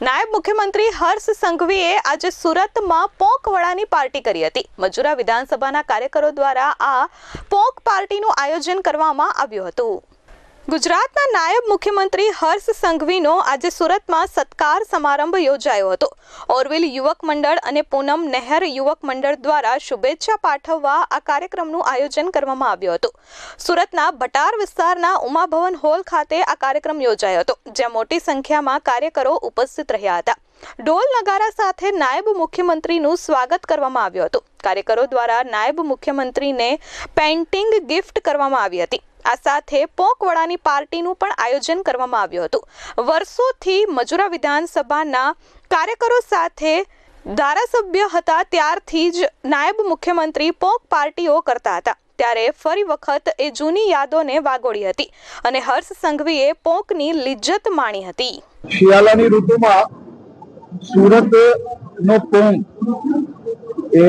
નાયબ મુખ્યમંત્રી હર્ષ સંઘવીએ આજે સુરતમાં પોંક વડાની પાર્ટી કરી હતી। મજૂરા વિધાનસભાના કાર્યકરો દ્વારા આ પોંક પાર્ટીનું આયોજન કરવામાં આવ્યું હતું। ગુજરાતના નાયબ મુખ્યમંત્રી હર્ષ સંઘવીનો આજે સુરતમાં સત્કાર સમારંભ યોજાયો હતો। ઓરવિલ યુવક મંડળ અને પૂનમ નહેર યુવક મંડળ દ્વારા શુભેચ્છા પાઠવવા આ કાર્યક્રમનું આયોજન કરવામાં આવ્યું હતું। સુરતના ભટાર વિસ્તારના ઉમાભવન હોલ ખાતે આ કાર્યક્રમ યોજાયો હતો, જ્યાં મોટી સંખ્યામાં કાર્યકરો ઉપસ્થિત રહ્યા હતા। ઢોલ નગારા સાથે નાયબ મુખ્યમંત્રીનું સ્વાગત કરવામાં આવ્યું હતું। કાર્યકરો દ્વારા નાયબ મુખ્યમંત્રીને પેઇન્ટિંગ ગિફ્ટ કરવામાં આવી હતી। આ સાથે પોંક વડાની પાર્ટીનું પણ આયોજન કરવામાં આવ્યું હતું। વર્ષોથી મજૂરા વિધાનસભાના કાર્યકરો સાથે ધારાસભ્ય હતા ત્યારથી જ નાયબ મુખ્યમંત્રી પોંક પાર્ટીઓ કરતા હતા, ત્યારે ફરી વખત એ જૂની યાદોને વાગોળી હતી અને હર્ષ સંઘવીએ પોંકની લિજ્જત માણી હતી। શિયાળાની ઋતુમાં સુરતનો પોંક એ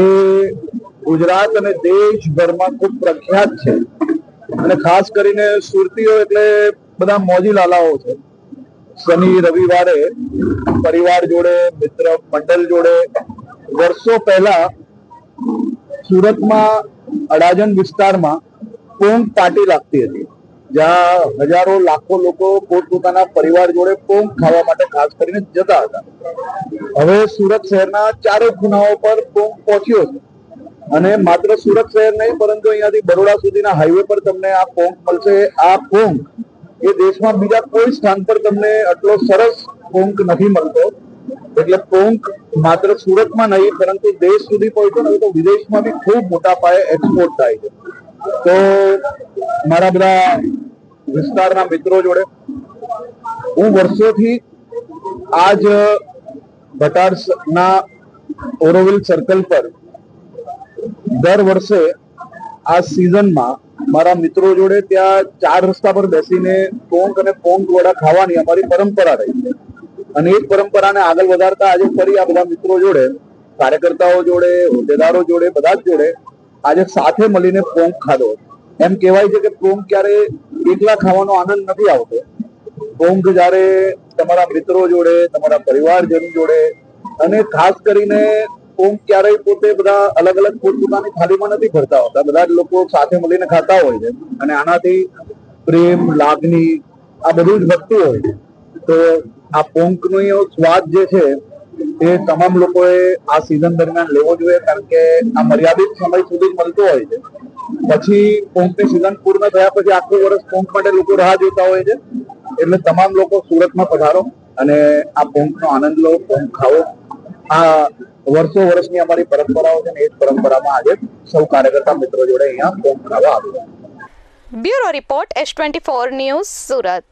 ગુજરાત અને દેશભરમાં ખૂબ પ્રખ્યાત છે અને ખાસ કરીને સુરતીઓ એટલે બધા મોજી લાલાઓ છે। શનિ રવિવારે પરિવાર જોડે, મિત્ર મંડળ જોડે વર્ષો પહેલા સુરતમાં અડાજણ વિસ્તારમાં પોંક પાર્ટી લાગતી હતી, જ્યાં હજારો લાખો લોકો પોતપોતાના પરિવાર જોડે પોંક ખાવા માટે ખાસ કરીને જતા હતા। હવે સુરત શહેરના ચારે ખૂણાઓ પર પોંક પહોંચ્યો છે અને માત્ર સુરત શહેર નહીં પરંતુ અહીંયાથી બરોડા સુધીના હાઈવે પર તમને આ પોંક મળશે। આ પોંક એ દેશમાં બીજા કોઈ સ્થાન પર તમને આટલો સરસ પોંક નથી મળતો, એટલે પોંક માત્ર સુરતમાં નહીં પરંતુ દેશ સુધી પહોંચ્યો ને તો વિદેશમાં બી ખૂબ મોટા પાયે એક્સપોર્ટ થાય છે। તો મારા બધા વિસ્તારના મિત્રો જોડે હું વર્ષોથી આજ ભટારના ઓરોવિલ સર્કલ પર દર વર્ષે આ સિઝનમાં મારા મિત્રો જોડે ત્યાં ચાર રસ્તા પર બેસીને પોંક અને પોંક વડા ખાવાની અમારી પરંપરા રહી છે અને એ પરંપરાને આગળ વધારતા આજે ફરી આ બધા મિત્રો જોડે, કાર્યકર્તાઓ જોડે, હોદ્દેદારો જોડે, બધા જ જોડે આજે સાથે મળીને પોંક ખાધો। એમ કહેવાય છે કે પોંક ક્યારે એકલા ખાવાનો આનંદ નથી આવતો, પોંક જ્યારે તમારા મિત્રો જોડે, તમારા પરિવારજન જોડે અને ખાસ કરીને પોંક ક્યારેય પોતે બધા અલગ અલગ પોતપોતાની થાળીમાં નથી ભરતા હોતા, બધા જ લોકો સાથે મળીને ખાતા હોય છે અને આનાથી પ્રેમ, લાગણી આ બધું જ વધતું હોય છે। તો આ પોંકનો સ્વાદ જે છે એ તમામ લોકોએ આ સિઝન દરમિયાન લેવો જોઈએ, કારણ કે આ મર્યાદિત સમય સુધી મળતો હોય છે। પછી પોંકની સિઝન પૂર્ણ થયા પછી આખું વર્ષ પોંક માટે લોકો રાહ જોતા હોય છે, એટલે તમામ લોકો સુરતમાં પધારો અને આ પોંકનો આનંદ લો, પોંક ખાઓ। આ વર્ષો વર્ષની અમારી પરંપરાઓ છે ને એ જ પરંપરામાં આજે સૌ કાર્યકર્તા મિત્રો જોડે અહીંયા પોંક ખાવા આવ્યા। Bureau report S24 news Surat.